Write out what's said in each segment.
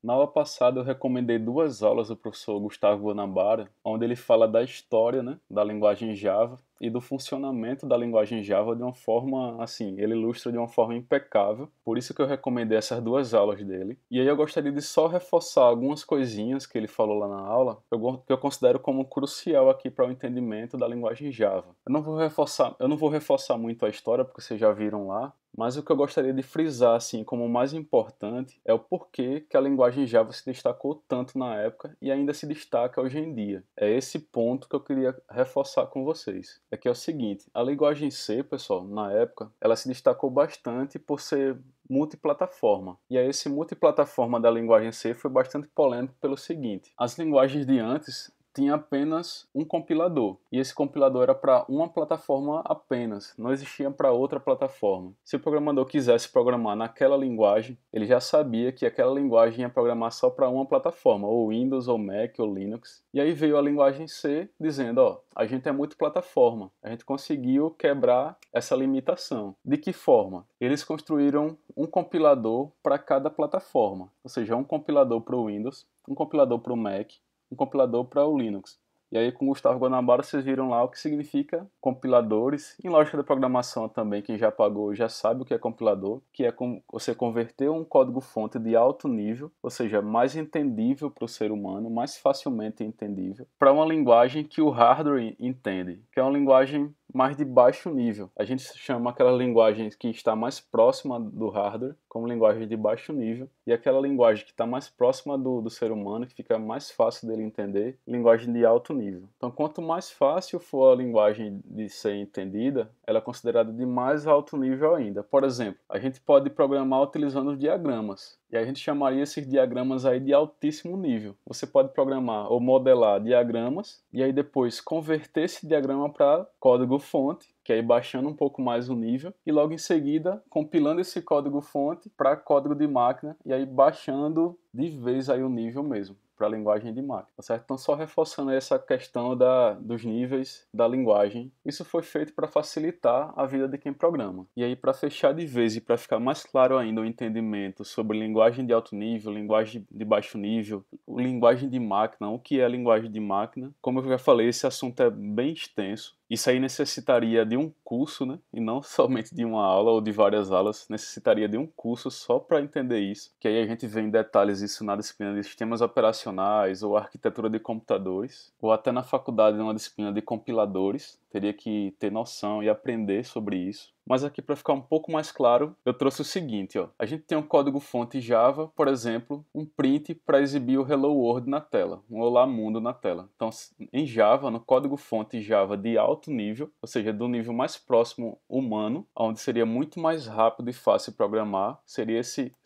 Na aula passada eu recomendei duas aulas do professor Gustavo Guanabara, onde ele fala da história, né, da linguagem Java e do funcionamento da linguagem Java de uma forma, assim, ele ilustra de uma forma impecável. Por isso que eu recomendei essas duas aulas dele. E aí eu gostaria de só reforçar algumas coisinhas que ele falou lá na aula, que eu considero como crucial aqui para o entendimento da linguagem Java. Eu não vou reforçar muito a história, porque vocês já viram lá, mas o que eu gostaria de frisar, assim, como o mais importante é o porquê que a linguagem Java se destacou tanto na época e ainda se destaca hoje em dia. É esse ponto que eu queria reforçar com vocês. É que é o seguinte, a linguagem C, pessoal, na época, ela se destacou bastante por ser multiplataforma. E aí esse multiplataforma da linguagem C foi bastante polêmico pelo seguinte: as linguagens de antes tinha apenas um compilador, e esse compilador era para uma plataforma apenas, não existia para outra plataforma. Se o programador quisesse programar naquela linguagem, ele já sabia que aquela linguagem ia programar só para uma plataforma, ou Windows, ou Mac, ou Linux. E aí veio a linguagem C dizendo, ó, a gente é multiplataforma, a gente conseguiu quebrar essa limitação. De que forma? Eles construíram um compilador para cada plataforma, ou seja, um compilador para o Windows, um compilador para o Mac, um compilador para o Linux. E aí com o Gustavo Guanabara vocês viram lá o que significa compiladores. Em lógica de programação também, quem já pagou já sabe o que é compilador, que é você converter um código-fonte de alto nível, ou seja, mais entendível para o ser humano, mais facilmente entendível, para uma linguagem que o hardware entende, que é uma linguagem mais de baixo nível. A gente chama aquela linguagem que está mais próxima do hardware como linguagem de baixo nível, e aquela linguagem que está mais próxima do ser humano, que fica mais fácil dele entender, linguagem de alto nível. Então, quanto mais fácil for a linguagem de ser entendida, ela é considerada de mais alto nível ainda. Por exemplo, a gente pode programar utilizando diagramas, e a gente chamaria esses diagramas aí de altíssimo nível. Você pode programar ou modelar diagramas, e aí depois converter esse diagrama para código-fonte, que aí baixando um pouco mais o nível, e logo em seguida compilando esse código-fonte para código de máquina, e aí baixando de vez aí o nível mesmo, para a linguagem de máquina, tá certo? Então só reforçando essa questão dos níveis da linguagem, isso foi feito para facilitar a vida de quem programa. E aí para fechar de vez e para ficar mais claro ainda o entendimento sobre linguagem de alto nível, linguagem de baixo nível, linguagem de máquina, o que é linguagem de máquina, como eu já falei, esse assunto é bem extenso. Isso aí necessitaria de um curso, né? E não somente de uma aula ou de várias aulas, necessitaria de um curso só para entender isso. Que aí a gente vê em detalhes isso na disciplina de sistemas operacionais ou arquitetura de computadores, ou até na faculdade numa disciplina de compiladores. Teria que ter noção e aprender sobre isso. Mas aqui para ficar um pouco mais claro, eu trouxe o seguinte, ó. A gente tem um código-fonte Java, por exemplo, um print para exibir o Hello World na tela, um Olá Mundo na tela. Então, em Java, no código-fonte Java de alto nível, ou seja, do nível mais próximo humano, onde seria muito mais rápido e fácil programar, seria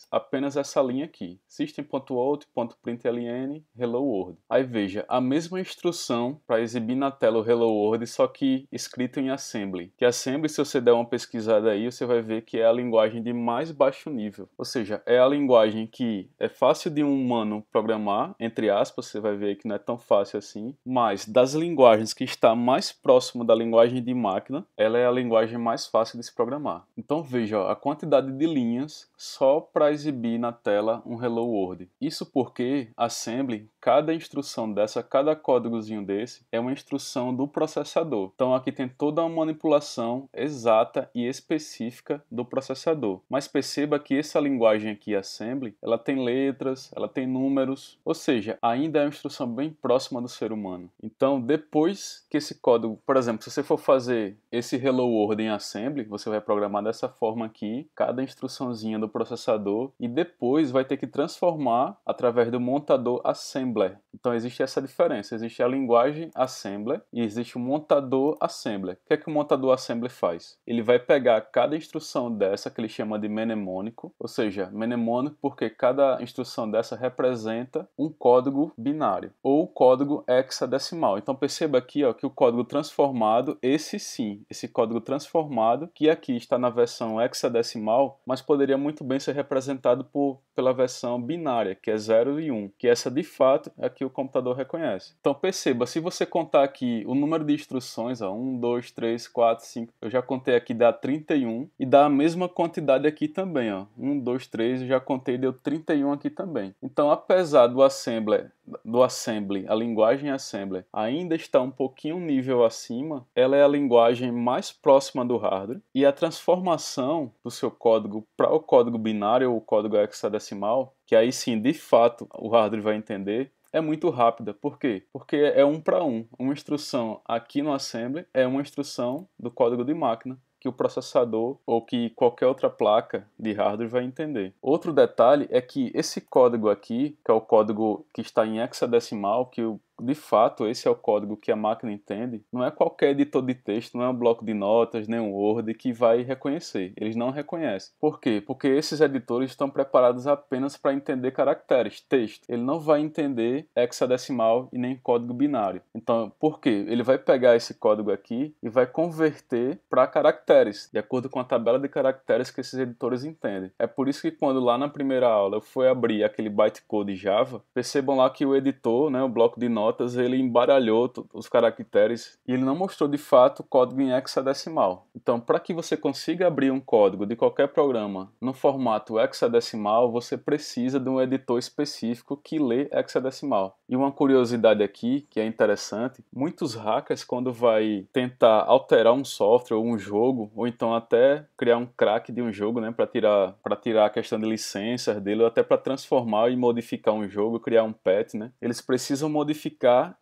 apenas essa linha aqui, system.out.println Hello World. Aí veja, a mesma instrução para exibir na tela o Hello World, só que escrito em Assembly. Que Assembly, se você der uma pesquisada aí, você vai ver que é a linguagem de mais baixo nível. Ou seja, é a linguagem que é fácil de um humano programar, entre aspas, você vai ver que não é tão fácil assim, mas das linguagens que está mais próximo da linguagem de máquina, ela é a linguagem mais fácil de se programar. Então veja, ó, a quantidade de linhas só para exibir na tela um Hello World. Isso porque Assembly, cada instrução dessa, cada códigozinho desse, é uma instrução do processador. Então aqui tem toda uma manipulação exata e específica do processador. Mas perceba que essa linguagem aqui, Assembly, ela tem letras, ela tem números, ou seja, ainda é uma instrução bem próxima do ser humano. Então depois que esse código, por exemplo, se você for fazer esse Hello World em Assembly, você vai programar dessa forma aqui, cada instruçãozinha do processador, e depois vai ter que transformar através do montador Assembler. Então existe essa diferença, existe a linguagem assembler e existe o montador assembler. O que é que o montador assembler faz? Ele vai pegar cada instrução dessa, que ele chama de mnemônico, ou seja, mnemônico porque cada instrução dessa representa um código binário ou código hexadecimal. Então perceba aqui, ó, que o código transformado, esse sim, esse código transformado, que aqui está na versão hexadecimal, mas poderia muito bem ser representado pela versão binária, que é 0 e 1, que essa de fato é a que o computador reconhece. Então perceba, se você contar aqui o número de instruções, ó, 1, 2, 3, 4, 5, eu já contei aqui, dá 31, e dá a mesma quantidade aqui também, ó, 1, 2, 3, eu já contei, deu 31 aqui também. Então apesar do assembly, a linguagem assembly, ainda está um pouquinho um nível acima, ela é a linguagem mais próxima do hardware, e a transformação do seu código para o código binário ou o código hexadecimal, que aí sim, de fato, o hardware vai entender, é muito rápida. Por quê? Porque é 1 para 1. Uma instrução aqui no assembly é uma instrução do código de máquina que o processador ou que qualquer outra placa de hardware vai entender. Outro detalhe é que esse código aqui, que é o código que está em hexadecimal, de fato, esse é o código que a máquina entende. Não é qualquer editor de texto, não é um bloco de notas, nem um Word que vai reconhecer. Eles não reconhecem. Por quê? Porque esses editores estão preparados apenas para entender caracteres, texto. Ele não vai entender hexadecimal e nem código binário. Então, por quê? Ele vai pegar esse código aqui e vai converter para caracteres, de acordo com a tabela de caracteres que esses editores entendem. É por isso que quando lá na primeira aula eu fui abrir aquele bytecode Java, percebam lá que o editor, né, o bloco de notas, ele embaralhou os caracteres e ele não mostrou de fato o código em hexadecimal. Então, para que você consiga abrir um código de qualquer programa no formato hexadecimal, você precisa de um editor específico que lê hexadecimal. E uma curiosidade aqui, que é interessante, muitos hackers, quando vai tentar alterar um software ou um jogo, ou então até criar um crack de um jogo, né, para tirar a questão de licenças dele, ou até para transformar e modificar um jogo, criar um patch, né, eles precisam modificar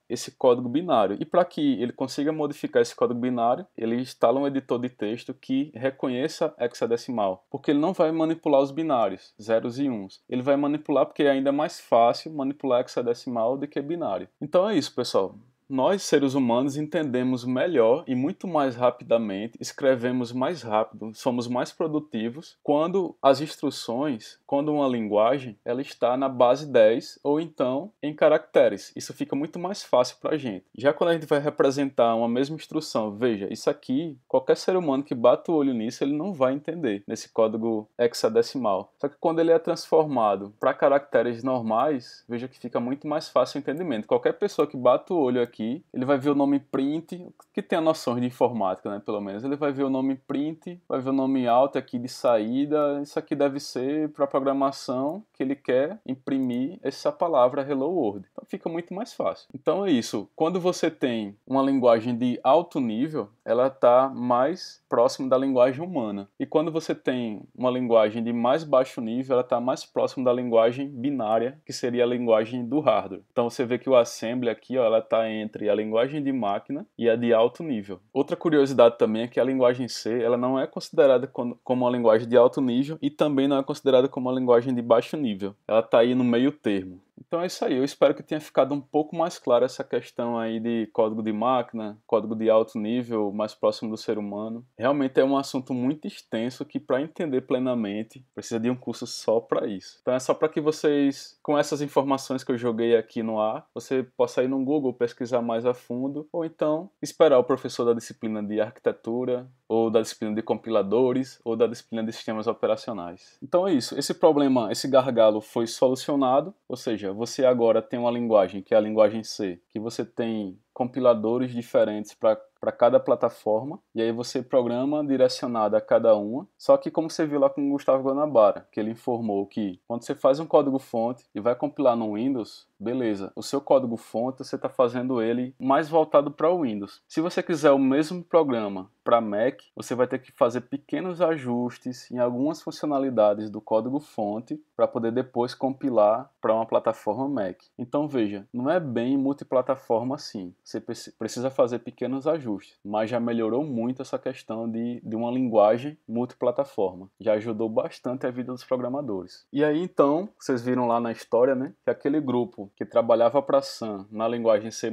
esse código binário. E para que ele consiga modificar esse código binário, ele instala um editor de texto que reconheça hexadecimal, porque ele não vai manipular os binários, zeros e uns. Ele vai manipular porque é ainda mais fácil manipular hexadecimal do que binário. Então é isso, pessoal. Nós, seres humanos, entendemos melhor e muito mais rapidamente, escrevemos mais rápido, somos mais produtivos quando as instruções, quando uma linguagem, ela está na base 10 ou então em caracteres. Isso fica muito mais fácil para a gente. Já quando a gente vai representar uma mesma instrução, veja, isso aqui, qualquer ser humano que bata o olho nisso, ele não vai entender nesse código hexadecimal. Só que quando ele é transformado para caracteres normais, veja que fica muito mais fácil o entendimento. Qualquer pessoa que bata o olho aqui, ele vai ver o nome print, que tem a noção de informática, né, pelo menos. Ele vai ver o nome print, vai ver o nome alt aqui de saída. Isso aqui deve ser para programação que ele quer imprimir essa palavra Hello World. Então fica muito mais fácil. Então é isso. Quando você tem uma linguagem de alto nível, ela está mais próximo da linguagem humana. E quando você tem uma linguagem de mais baixo nível, ela está mais próximo da linguagem binária, que seria a linguagem do hardware. Então você vê que o assembly aqui, ó, ela está entre a linguagem de máquina e a de alto nível. Outra curiosidade também é que a linguagem C, ela não é considerada como uma linguagem de alto nível e também não é considerada como uma linguagem de baixo nível. Ela está aí no meio termo. Então é isso aí, eu espero que tenha ficado um pouco mais claro essa questão aí de código de máquina, código de alto nível, mais próximo do ser humano. Realmente é um assunto muito extenso que, para entender plenamente, precisa de um curso só para isso. Então é só para que vocês, com essas informações que eu joguei aqui no ar, você possa ir no Google pesquisar mais a fundo, ou então esperar o professor da disciplina de arquitetura, ou da disciplina de compiladores, ou da disciplina de sistemas operacionais. Então é isso, esse problema, esse gargalo foi solucionado, ou seja, você agora tem uma linguagem, que é a linguagem C, que você tem compiladores diferentes para cada plataforma, e aí você programa direcionado a cada uma, só que como você viu lá com o Gustavo Guanabara, que ele informou que quando você faz um código-fonte e vai compilar no Windows, beleza, o seu código-fonte você está fazendo ele mais voltado para o Windows. Se você quiser o mesmo programa para Mac, você vai ter que fazer pequenos ajustes em algumas funcionalidades do código-fonte para poder depois compilar para uma plataforma Mac. Então veja, não é bem multiplataforma assim. você precisa fazer pequenos ajustes, mas já melhorou muito essa questão de uma linguagem multiplataforma. Já ajudou bastante a vida dos programadores. E aí então, vocês viram lá na história, né, que aquele grupo que trabalhava para a Sun na linguagem C++,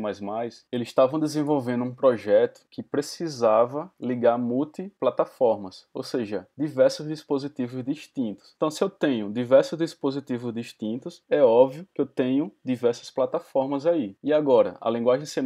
eles estavam desenvolvendo um projeto que precisava ligar multiplataformas, ou seja, diversos dispositivos distintos. Então, se eu tenho diversos dispositivos distintos, é óbvio que eu tenho diversas plataformas aí. E agora, a linguagem C++,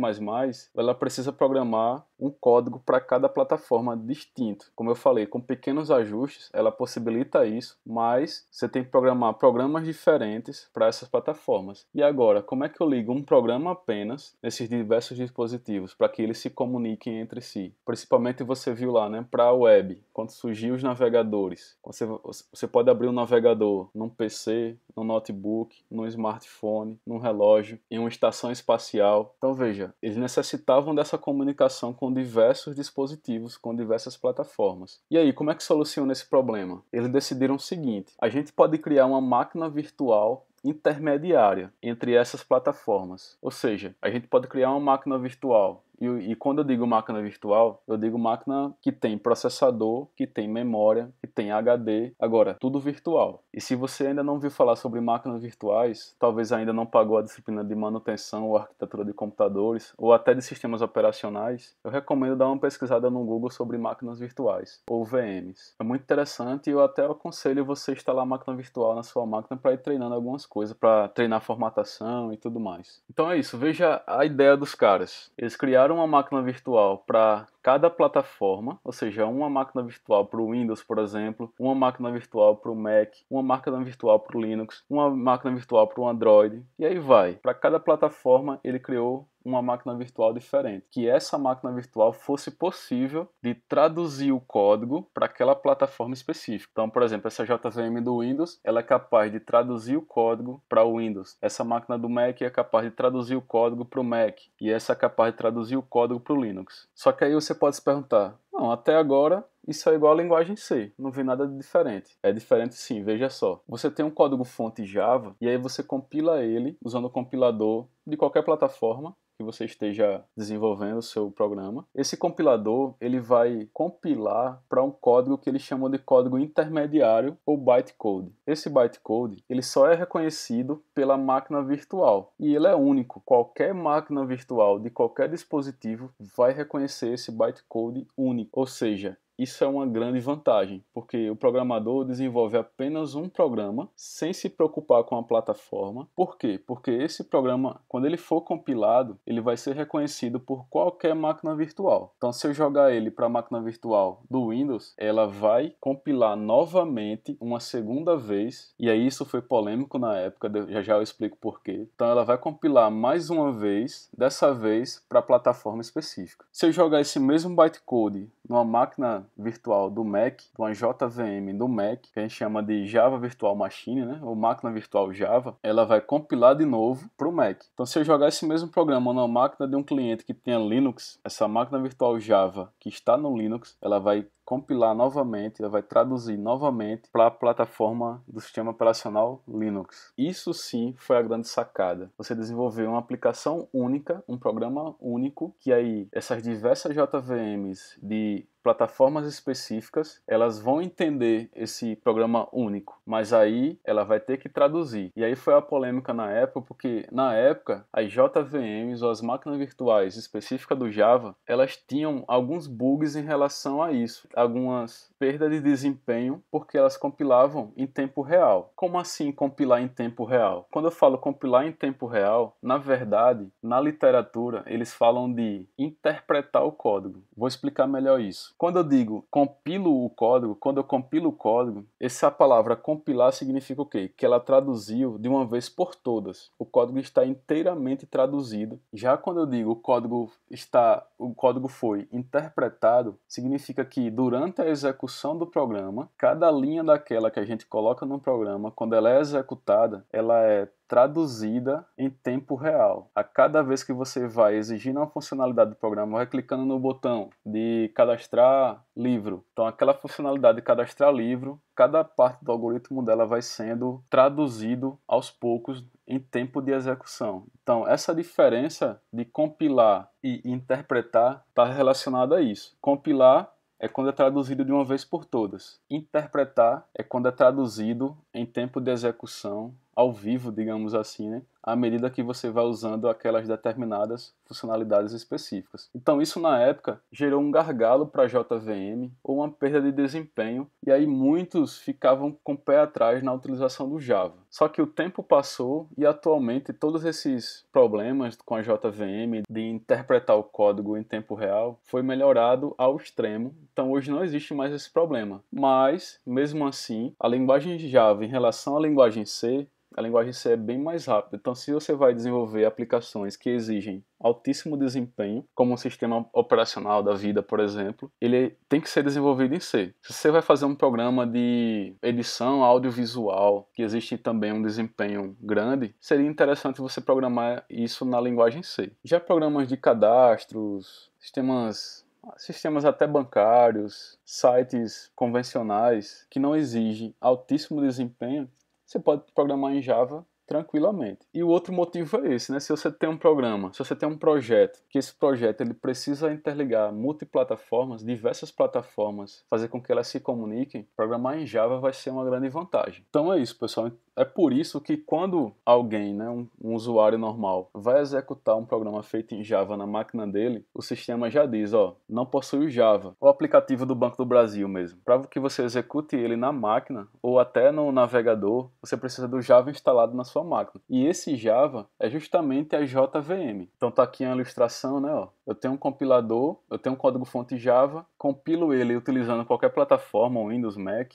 ela precisa programar um código para cada plataforma distinto. Como eu falei, com pequenos ajustes, ela possibilita isso, mas você tem que programar programas diferentes para essas plataformas. E agora, como é que eu ligo um programa apenas nesses diversos dispositivos para que eles se comuniquem entre si? Principalmente você viu lá, né, para a web, quando surgiu os navegadores. Você pode abrir um navegador num PC, num notebook, num smartphone, num relógio, em uma estação espacial. Então veja, eles necessitavam dessa comunicação com diversos dispositivos, com diversas plataformas. E aí, como é que soluciona esse problema? Eles decidiram o seguinte: a gente pode criar uma máquina virtual intermediária entre essas plataformas. Ou seja, a gente pode criar uma máquina virtual. E quando eu digo máquina virtual, eu digo máquina que tem processador, que tem memória, que tem HD, agora, tudo virtual. E se você ainda não ouviu falar sobre máquinas virtuais, talvez ainda não pagou a disciplina de manutenção ou arquitetura de computadores, ou até de sistemas operacionais, eu recomendo dar uma pesquisada no Google sobre máquinas virtuais, ou VMs. É muito interessante e eu até aconselho você instalar máquina virtual na sua máquina para ir treinando algumas coisas, para treinar formatação e tudo mais. Então é isso, veja a ideia dos caras. Eles criaram uma máquina virtual para cada plataforma, ou seja, uma máquina virtual para o Windows, por exemplo, uma máquina virtual para o Mac, uma máquina virtual para o Linux, uma máquina virtual para o Android, e aí vai. Para cada plataforma ele criou uma máquina virtual diferente, que essa máquina virtual fosse possível de traduzir o código para aquela plataforma específica. Então, por exemplo, essa JVM do Windows, ela é capaz de traduzir o código para o Windows. Essa máquina do Mac é capaz de traduzir o código para o Mac, e essa é capaz de traduzir o código para o Linux. Só que aí você pode se perguntar: não, até agora isso é igual à linguagem C, não vi nada de diferente. É diferente sim, veja só. Você tem um código fonte Java e aí você compila ele usando o compilador de qualquer plataforma que você esteja desenvolvendo o seu programa. Esse compilador, ele vai compilar para um código que eles chamam de código intermediário ou bytecode. Esse bytecode, ele só é reconhecido pela máquina virtual e ele é único. Qualquer máquina virtual de qualquer dispositivo vai reconhecer esse bytecode único, ou seja, isso é uma grande vantagem, porque o programador desenvolve apenas um programa sem se preocupar com a plataforma. Por quê? Porque esse programa, quando ele for compilado, ele vai ser reconhecido por qualquer máquina virtual. Então, se eu jogar ele para a máquina virtual do Windows, ela vai compilar novamente uma segunda vez, e aí isso foi polêmico na época, já eu explico por quê. Então, ela vai compilar mais uma vez, dessa vez para a plataforma específica. Se eu jogar esse mesmo bytecode numa máquina virtual do Mac, uma JVM do Mac, que a gente chama de Java Virtual Machine, né, ou máquina virtual Java, ela vai compilar de novo para o Mac. Então, se eu jogar esse mesmo programa na máquina de um cliente que tenha Linux, essa máquina virtual Java que está no Linux, ela vai compilar novamente, ela vai traduzir novamente para a plataforma do sistema operacional Linux. Isso sim foi a grande sacada. Você desenvolveu uma aplicação única, um programa único, que aí essas diversas JVMs de plataformas específicas, elas vão entender esse programa único, mas aí ela vai ter que traduzir. E aí foi a polêmica na época, porque na época as JVMs ou as máquinas virtuais específicas do Java, elas tinham alguns bugs em relação a isso, algumas perdas de desempenho, porque elas compilavam em tempo real. Como assim compilar em tempo real? Quando eu falo compilar em tempo real, na verdade, na literatura, eles falam de interpretar o código. Vou explicar melhor isso. Quando eu digo compilo o código, quando eu compilo o código, essa palavra compilar significa o quê? Que ela traduziu de uma vez por todas. O código está inteiramente traduzido. Já quando eu digo o código foi interpretado, significa que durante a execução do programa, cada linha daquela que a gente coloca no programa, quando ela é executada, ela é traduzida em tempo real. A cada vez que você vai exigindo uma funcionalidade do programa, vai clicando no botão de cadastrar livro. Então aquela funcionalidade de cadastrar livro, cada parte do algoritmo dela vai sendo traduzido aos poucos em tempo de execução. Então essa diferença de compilar e interpretar está relacionada a isso. Compilar é quando é traduzido de uma vez por todas. Interpretar é quando é traduzido em tempo de execução, ao vivo, digamos assim, né? À medida que você vai usando aquelas determinadas funcionalidades específicas. Então isso na época gerou um gargalo para a JVM ou uma perda de desempenho, e aí muitos ficavam com o pé atrás na utilização do Java. Só que o tempo passou e atualmente todos esses problemas com a JVM de interpretar o código em tempo real foi melhorado ao extremo. Então hoje não existe mais esse problema. Mas, mesmo assim, a linguagem Java em relação à linguagem C, a linguagem C é bem mais rápida. Então, se você vai desenvolver aplicações que exigem altíssimo desempenho, como um sistema operacional da vida, por exemplo, ele tem que ser desenvolvido em C. Se você vai fazer um programa de edição audiovisual, que existe também um desempenho grande, seria interessante você programar isso na linguagem C. Já programas de cadastros, sistemas até bancários, sites convencionais que não exigem altíssimo desempenho, você pode programar em Java tranquilamente. E o outro motivo é esse, né? Se você tem um programa, se você tem um projeto, que esse projeto ele precisa interligar multiplataformas, diversas plataformas, fazer com que elas se comuniquem, programar em Java vai ser uma grande vantagem. Então é isso, pessoal. É por isso que quando alguém, né, um usuário normal, vai executar um programa feito em Java na máquina dele, o sistema já diz, ó, não possui o Java. O aplicativo do Banco do Brasil mesmo. Para que você execute ele na máquina ou até no navegador, você precisa do Java instalado na sua máquina. E esse Java é justamente a JVM. Então tá aqui a ilustração, né, ó. Eu tenho um compilador, eu tenho um código-fonte Java, compilo ele utilizando qualquer plataforma, Windows, Mac,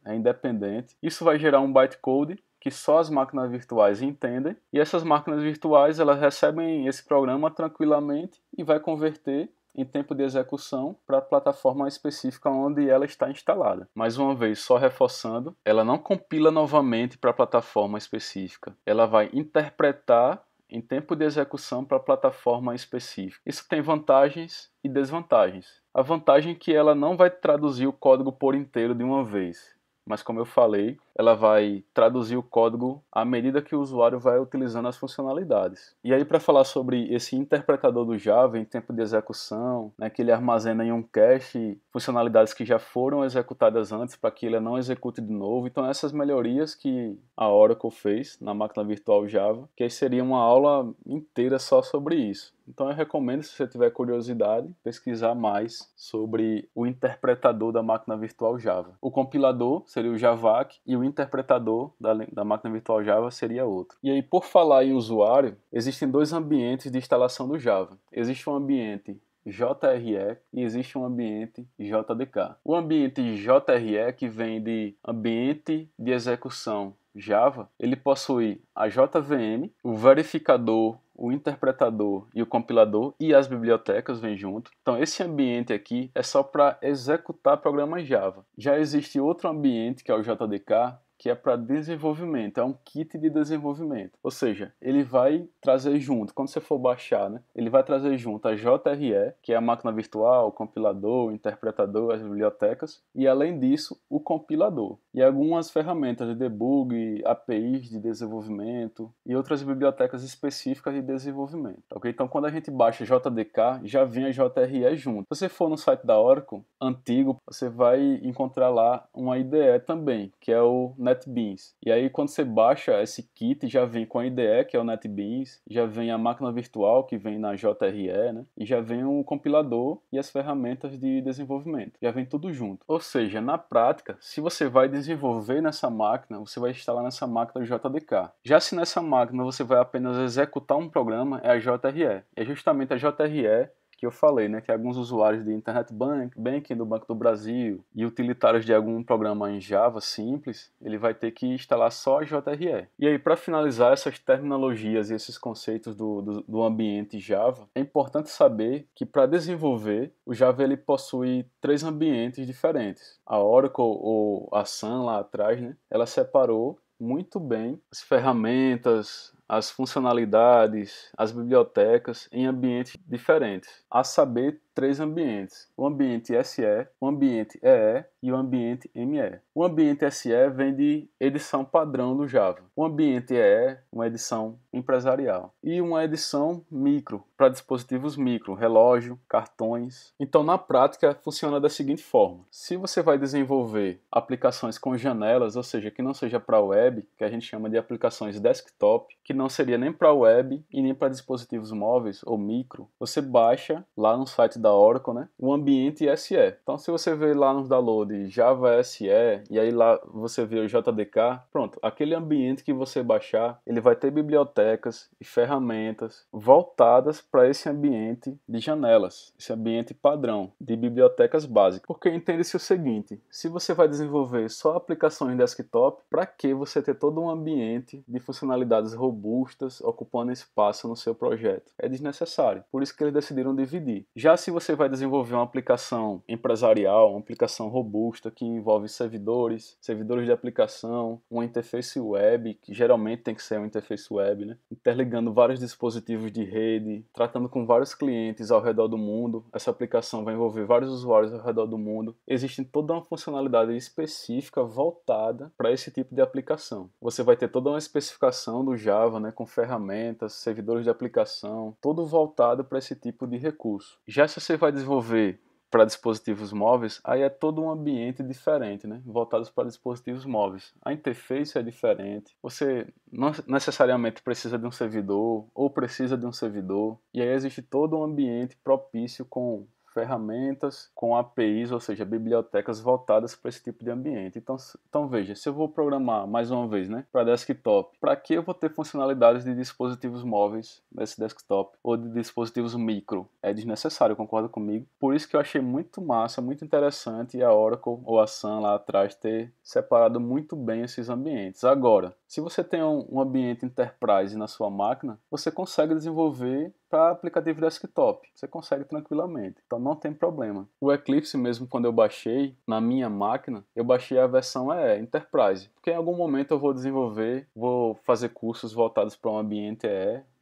é independente. Isso vai gerar um bytecode que só as máquinas virtuais entendem, e essas máquinas virtuais elas recebem esse programa tranquilamente e vai converter em tempo de execução para a plataforma específica onde ela está instalada. Mais uma vez, só reforçando, ela não compila novamente para a plataforma específica, ela vai interpretar em tempo de execução para a plataforma específica. Isso tem vantagens e desvantagens. A vantagem é que ela não vai traduzir o código por inteiro de uma vez, mas como eu falei, ela vai traduzir o código à medida que o usuário vai utilizando as funcionalidades. E aí, para falar sobre esse interpretador do Java em tempo de execução, né, que ele armazena em um cache funcionalidades que já foram executadas antes para que ele não execute de novo. Então, essas melhorias que a Oracle fez na máquina virtual Java, que aí seria uma aula inteira só sobre isso. Então eu recomendo, se você tiver curiosidade, pesquisar mais sobre o interpretador da máquina virtual Java. O compilador seria o Javac e o interpretador da máquina virtual Java seria outro. E aí, por falar em usuário, existem dois ambientes de instalação do Java. Existe um ambiente JRE e existe um ambiente JDK. O ambiente JRE, que vem de ambiente de execução Java, ele possui a JVM, o verificador, o interpretador e o compilador, e as bibliotecas vêm junto. Então esse ambiente aqui é só para executar programas Java. Já existe outro ambiente, que é o JDK, que é para desenvolvimento, é um kit de desenvolvimento. Ou seja, ele vai trazer junto, quando você for baixar, né, ele vai trazer junto a JRE, que é a máquina virtual, o compilador, o interpretador, as bibliotecas, e além disso, o compilador. E algumas ferramentas de debug, APIs de desenvolvimento e outras bibliotecas específicas de desenvolvimento. Okay? Então, quando a gente baixa JDK, já vem a JRE junto. Se você for no site da Oracle, antigo, você vai encontrar lá uma IDE também, que é o NetBeans. E aí, quando você baixa esse kit, já vem com a IDE, que é o NetBeans, já vem a máquina virtual, que vem na JRE, né? E já vem o compilador e as ferramentas de desenvolvimento. Já vem tudo junto. Ou seja, na prática, se você vai desenvolver nessa máquina, você vai instalar nessa máquina o JDK. Já se nessa máquina você vai apenas executar um programa, é a JRE. É justamente a JRE que eu falei, né, que alguns usuários de Internet Banking do Banco do Brasil e utilitários de algum programa em Java simples, ele vai ter que instalar só a JRE. E aí, para finalizar essas terminologias e esses conceitos do ambiente Java, é importante saber que para desenvolver, o Java ele possui 3 ambientes diferentes. A Oracle ou a Sun lá atrás, né, ela separou muito bem as ferramentas, as funcionalidades, as bibliotecas em ambientes diferentes, a saber, 3 ambientes: o ambiente SE, o ambiente EE e o ambiente ME. O ambiente SE vem de edição padrão do Java, o ambiente EE, uma edição empresarial, e uma edição micro, para dispositivos micro, relógio, cartões. Então, na prática, funciona da seguinte forma: se você vai desenvolver aplicações com janelas, ou seja, que não seja para web, que a gente chama de aplicações desktop, que não seria nem para web e nem para dispositivos móveis ou micro, você baixa lá no site da Oracle, né, o ambiente SE. Então, se você vê lá nos downloads Java SE e aí lá você vê o JDK, pronto, aquele ambiente que você baixar, ele vai ter bibliotecas e ferramentas voltadas para esse ambiente de janelas, esse ambiente padrão de bibliotecas básicas. Porque entende-se o seguinte: se você vai desenvolver só aplicações desktop, para que você ter todo um ambiente de funcionalidades robustas ocupando espaço no seu projeto? É desnecessário. Por isso que eles decidiram dividir. Já se você vai desenvolver uma aplicação empresarial, uma aplicação robusta que envolve servidores, servidores de aplicação, uma interface web, que geralmente tem que ser uma interface web, né, interligando vários dispositivos de rede, tratando com vários clientes ao redor do mundo, essa aplicação vai envolver vários usuários ao redor do mundo. Existe toda uma funcionalidade específica voltada para esse tipo de aplicação. Você vai ter toda uma especificação do Java, né, com ferramentas, servidores de aplicação, todo voltado para esse tipo de recurso. Já se você vai desenvolver para dispositivos móveis, aí é todo um ambiente diferente, né? Voltados para dispositivos móveis. A interface é diferente, você não necessariamente precisa de um servidor ou precisa de um servidor, e aí existe todo um ambiente propício com ferramentas, com APIs, ou seja, bibliotecas voltadas para esse tipo de ambiente. Então veja, se eu vou programar mais uma vez, né, para desktop, para que eu vou ter funcionalidades de dispositivos móveis nesse desktop ou de dispositivos micro? É desnecessário, concorda comigo? Por isso que eu achei muito massa, muito interessante a Oracle ou a Sun lá atrás ter separado muito bem esses ambientes. Agora, se você tem um ambiente enterprise na sua máquina, você consegue desenvolver para aplicativo desktop, você consegue tranquilamente, então não tem problema. O Eclipse mesmo, quando eu baixei na minha máquina, eu baixei a versão Enterprise, porque em algum momento eu vou desenvolver, vou fazer cursos voltados para um ambiente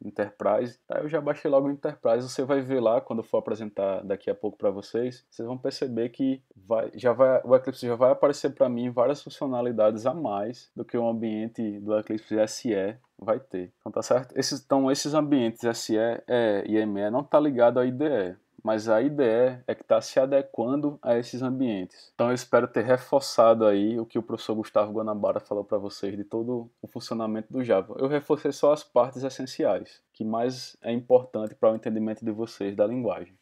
Enterprise, aí eu já baixei logo o Enterprise. Você vai ver lá, quando eu for apresentar daqui a pouco para vocês, vocês vão perceber que o Eclipse já vai aparecer para mim várias funcionalidades a mais do que o ambiente do Eclipse SE vai ter. Então tá certo? Esses ambientes SE e ME não tá ligado à IDE, mas a IDE é que está se adequando a esses ambientes. Então eu espero ter reforçado aí o que o professor Gustavo Guanabara falou para vocês de todo o funcionamento do Java. Eu reforcei só as partes essenciais, que mais é importante para o entendimento de vocês da linguagem.